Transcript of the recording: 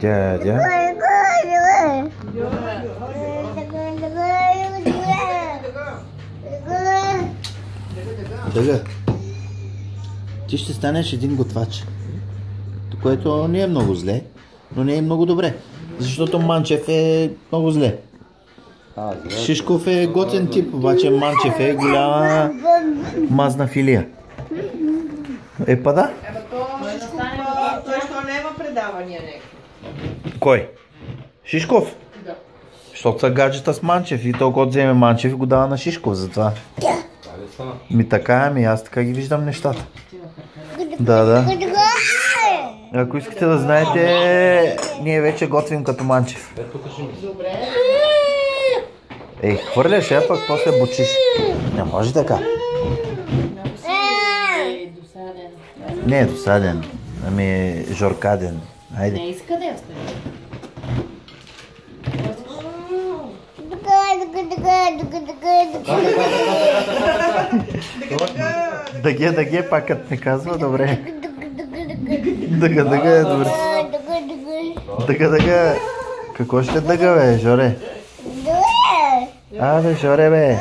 Дядя. Дъга. Ти ще станеш един готвач. Което не е много зле, но не е много добре. Защото Манчев е много зле. Шишков е готен тип, обаче Манчев е голяма мазна филия. Па да? Той що не има предавания някакви. Кой? Шишков? Да. Защото са гаджета с Манчев и толкова вземе Манчев и го дава на Шишков, затова. Ми така, аз така ги виждам нещата. Да. Ако искате да знаете, ние вече готвим като Манчев. Добре. Хвърляш, пък после бучиш. Не може така. Не е досаден, ами е жоркаден. Айде. Не иска да я стане. Дъге, пак като не казва, добре. Дъга е добре. Дъга. Какво ще дъга, бе, Жоре? Абе, Жоре, бе.